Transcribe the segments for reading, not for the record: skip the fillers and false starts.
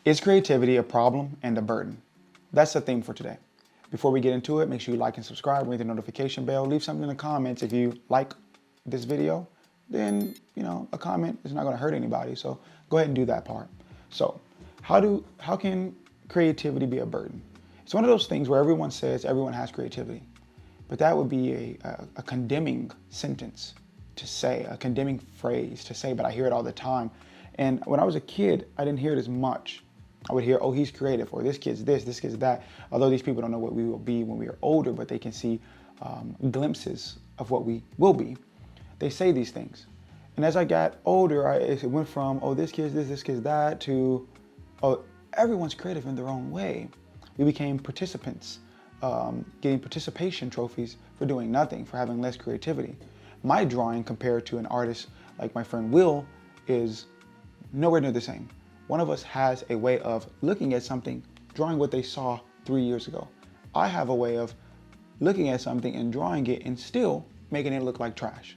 Is creativity a problem and a burden? That's the theme for today. Before we get into it, make sure you like and subscribe, ring the notification bell, leave something in the comments. If you like this video, then, a comment is not going to hurt anybody. So go ahead and do that part. So how can creativity be a burden? It's one of those things where everyone says everyone has creativity, but that would be a condemning sentence to say, a condemning phrase to say, but I hear it all the time. And when I was a kid, I didn't hear it as much. I would hear, oh, he's creative, or this kid's this kid's that. Although these people don't know what we will be when we are older, but they can see glimpses of what we will be. They say these things. And as I got older, it went from, oh, this kid's this kid's that, to, oh, everyone's creative in their own way. We became participants, getting participation trophies for doing nothing, for having less creativity. My drawing compared to an artist like my friend Will is nowhere near the same. One of us has a way of looking at something, drawing what they saw 3 years ago. I have a way of looking at something and drawing it and still making it look like trash.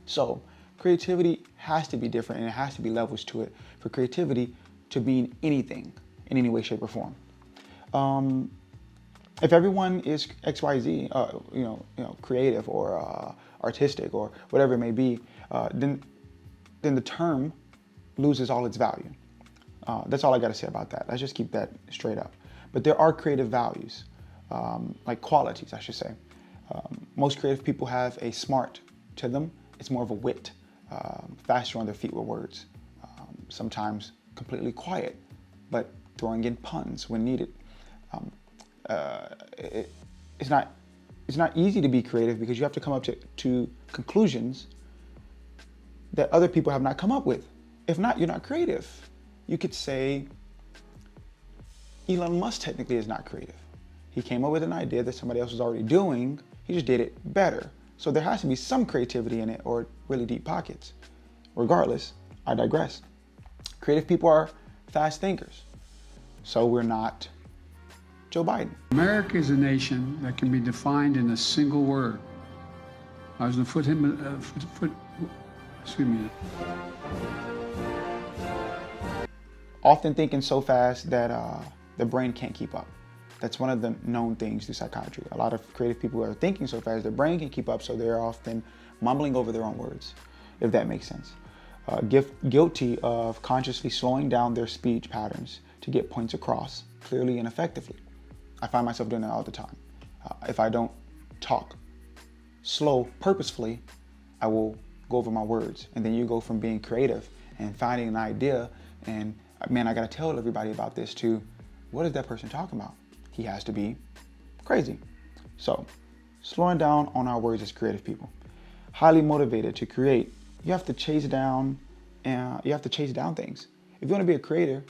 So creativity has to be different, and it has to be levels to it for creativity to mean anything in any way, shape, or form. If everyone is XYZ, creative or artistic or whatever it may be, then the term loses all its value. That's all I got to say about that. Let's just keep that straight up. But there are creative values, like qualities, I should say. Most creative people have a smart to them. It's more of a wit, faster on their feet with words. Sometimes completely quiet, but throwing in puns when needed. It's not easy to be creative because you have to come up to conclusions that other people have not come up with. If not, you're not creative. You could say Elon Musk technically is not creative. He came up with an idea that somebody else was already doing. He just did it better. So there has to be some creativity in it or really deep pockets. Regardless, I digress. Creative people are fast thinkers. So we're not Joe Biden. America is a nation that can be defined in a single word. I was going to excuse me. Often thinking so fast that the brain can't keep up. That's one of the known things through psychiatry. A lot of creative people are thinking so fast their brain can keep up, so they're often mumbling over their own words, if that makes sense. Guilty of consciously slowing down their speech patterns to get points across clearly and effectively. I find myself doing that all the time. If I don't talk slow purposefully, I will go over my words. And then you go from being creative and finding an idea and, man, I gotta tell everybody about this too. What is that person talking about? He has to be crazy. So, slowing down on our words as creative people. Highly motivated to create. You have to chase down things. If you want to be a creator,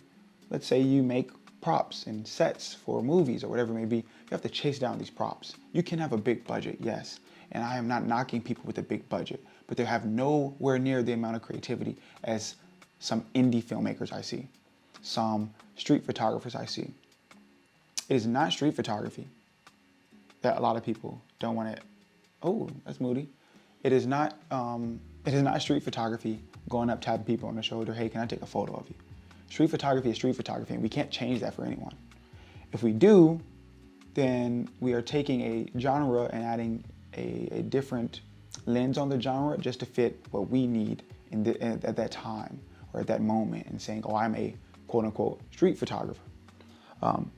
let's say you make props and sets for movies or whatever it may be, you have to chase down these props. You can have a big budget, yes. And I am not knocking people with a big budget, but they have nowhere near the amount of creativity as some indie filmmakers I see, some street photographers I see. It is not street photography that a lot of people don't want to, oh, that's moody. It is not street photography going up tapping people on the shoulder, hey, can I take a photo of you? Street photography is street photography, and we can't change that for anyone. If we do, then we are taking a genre and adding a different lens on the genre just to fit what we need at that time or at that moment, and saying, oh, I'm a quote-unquote street photographer.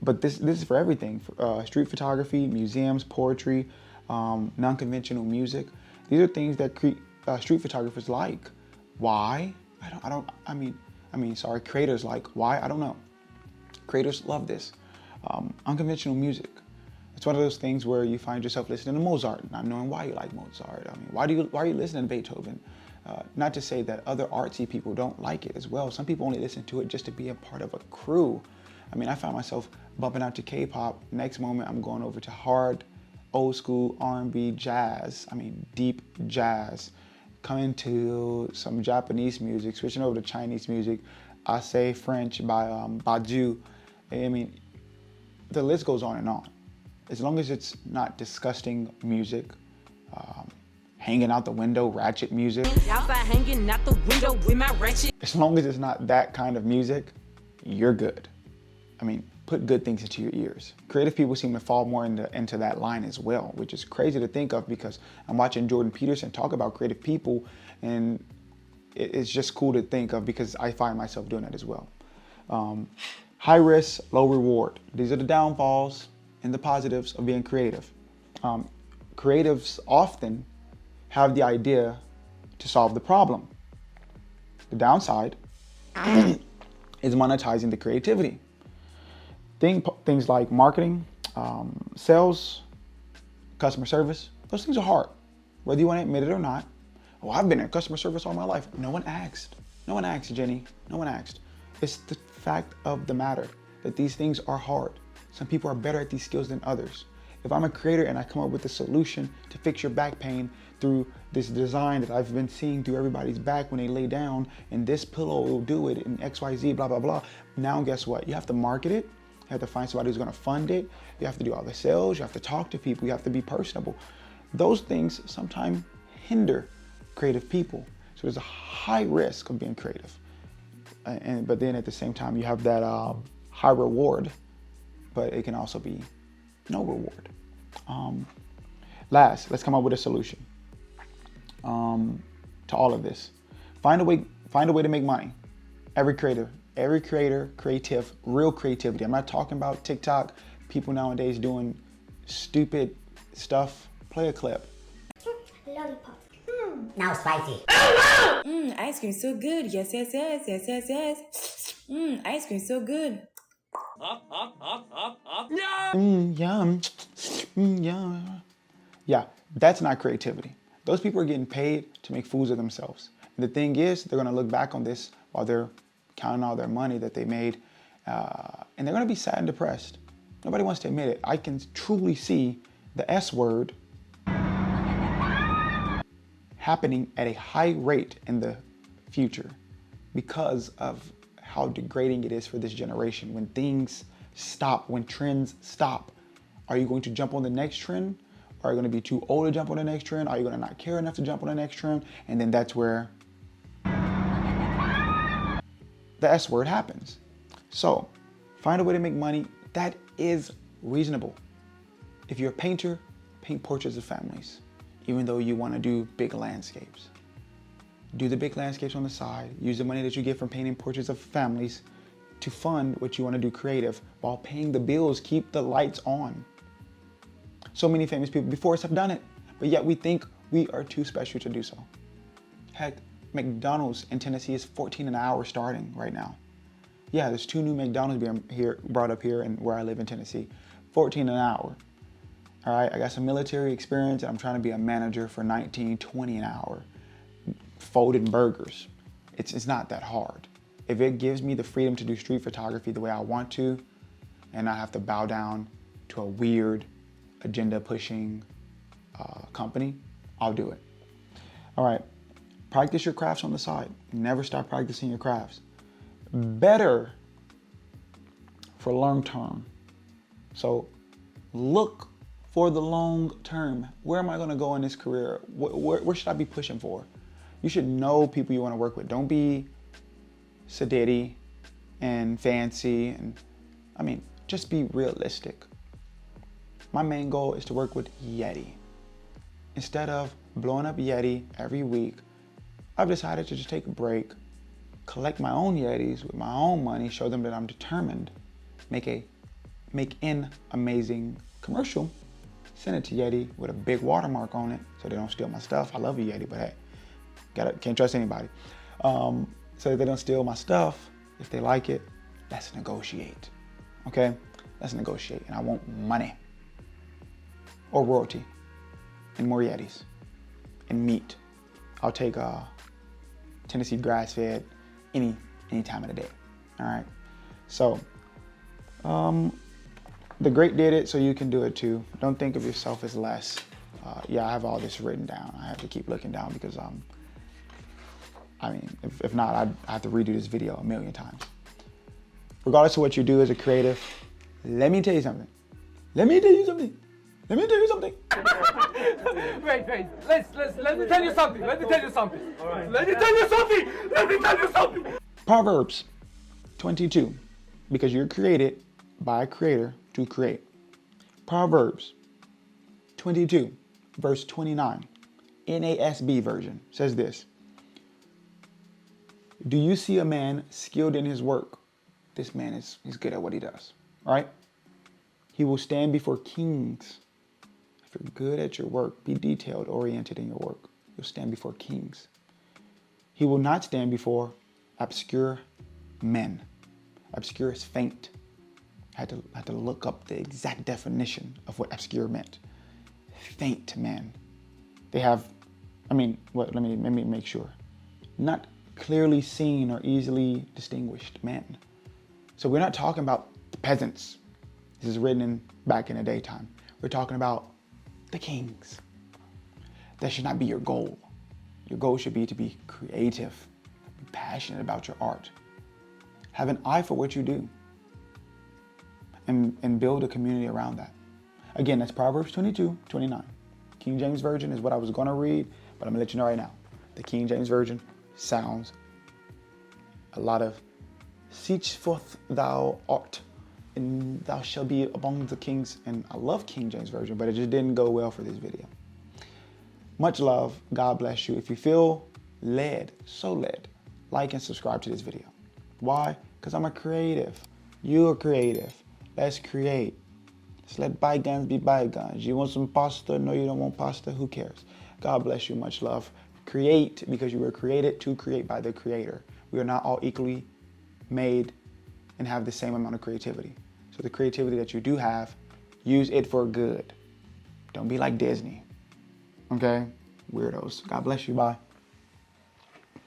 But this is for everything, street photography, museums, poetry, non-conventional music. These are things that street photographers like. Why? Creators like. Why? I don't know. Creators love this. Unconventional music. It's one of those things where you find yourself listening to Mozart, not knowing why you like Mozart. Why are you listening to Beethoven? Not to say that other artsy people don't like it as well. Some people only listen to it just to be a part of a crew. I find myself bumping out to K-pop. Next moment, I'm going over to hard, old school R&B jazz. Deep jazz. Coming to some Japanese music, switching over to Chinese music. I say French by Baju. The list goes on and on. As long as it's not disgusting music, hanging out the window, ratchet music. As long as it's not that kind of music, you're good. I mean, put good things into your ears. Creative people seem to fall more into that line as well, which is crazy to think of because I'm watching Jordan Peterson talk about creative people, and it's just cool to think of because I find myself doing that as well. High risk, low reward. These are the downfalls and the positives of being creative. Creatives often have the idea to solve the problem. The downside is monetizing the creativity. Things like marketing, sales, customer service, those things are hard, whether you want to admit it or not. Oh, I've been in customer service all my life. No one asked. No one asked, Jenny. No one asked. It's the fact of the matter that these things are hard. Some people are better at these skills than others. If I'm a creator and I come up with a solution to fix your back pain through this design that I've been seeing through everybody's back when they lay down, and this pillow will do it, and XYZ, blah, blah, blah. Now guess what? You have to market it. You have to find somebody who's gonna fund it. You have to do all the sales. You have to talk to people. You have to be personable. Those things sometimes hinder creative people. So there's a high risk of being creative. But then at the same time, you have that high reward, but it can also be no reward. Last, let's come up with a solution to all of this. Find a way to make money. Every creator, creative, real creativity. I'm not talking about TikTok, people nowadays doing stupid stuff. Play a clip. Lollipop. Now spicy. Ice cream so good. Yes. Ice cream so good. Yum. Yum. Yeah, that's not creativity. Those people are getting paid to make fools of themselves. And the thing is, they're gonna look back on this while they're counting all their money that they made, and they're gonna be sad and depressed. Nobody wants to admit it. I can truly see the S word happening at a high rate in the future because of how degrading it is for this generation. When things stop, when trends stop, are you going to jump on the next trend? Are you going to be too old to jump on the next trend? Are you going to not care enough to jump on the next trend? And then that's where the S word happens. So find a way to make money that is reasonable. If you're a painter, paint portraits of families, even though you want to do big landscapes. Do the big landscapes on the side. Use the money that you get from painting portraits of families to fund what you want to do creative while paying the bills. Keep the lights on. So many famous people before us have done it, but yet we think we are too special to do so. Heck, McDonald's in Tennessee is $14 an hour starting right now. Yeah, there's 2 new McDonald's being brought up here and where I live in Tennessee. $14 an hour. All right, I got some military experience and I'm trying to be a manager for $19, $20 an hour. Folding burgers. It's not that hard. If it gives me the freedom to do street photography the way I want to, and I have to bow down to a weird agenda pushing company, I'll do it. All right, practice your crafts on the side. Never stop practicing your crafts. Better for long term. So look for the long term. Where am I gonna go in this career? Where should I be pushing for? You should know people you wanna work with. Don't be sedity and fancy, and I mean, just be realistic. My main goal is to work with Yeti. Instead of blowing up Yeti every week, I've decided to just take a break, collect my own Yetis with my own money, show them that I'm determined, make an amazing commercial, send it to Yeti with a big watermark on it so they don't steal my stuff. I love you, Yeti, but hey, can't trust anybody. So that they don't steal my stuff. If they like it, let's negotiate, okay? Let's negotiate, and I want money or royalty and more Yetis and meat. I'll take Tennessee grass-fed any time of the day, all right? So, the great did it, so you can do it too. Don't think of yourself as less. Yeah, I have all this written down. I have to keep looking down because, I mean, if not, I have to redo this video a million times. Regardless of what you do as a creative, let me tell you something. Let me tell you something. Let me tell you something. Proverbs 22. because you're created by a creator to create. Proverbs 22, verse 29, NASB version says this. Do you see a man skilled in his work? This man he's good at what he does, right? He will stand before kings. If you're good at your work, be detailed oriented in your work. You'll stand before kings. He will not stand before obscure men. Obscure is faint. I had to look up the exact definition of what obscure meant. Faint man. They have, let me make sure. Not clearly seen or easily distinguished men. So we're not talking about the peasants. This is written back in the daytime. We're talking about the kings. That should not be your goal. Your goal should be to be creative, be passionate about your art, have an eye for what you do, and build a community around that. Again, that's Proverbs 22, 29. King James Version is what I was going to read, but I'm going to let you know right now. The King James Version sounds a lot of seek forth thou art, and thou shalt be among the kings. And I love King James Version, but it just didn't go well for this video. Much love. God bless you. If you feel led, so led, like and subscribe to this video. Why? Because I'm a creative. You're creative. Let's create. Let's let bygones be bygones. You want some pasta? No, you don't want pasta. Who cares? God bless you. Much love. Create, because you were created to create by the Creator. We are not all equally made and have the same amount of creativity. So the creativity that you do have, use it for good. Don't be like Disney. Okay? Weirdos. God bless you. Bye.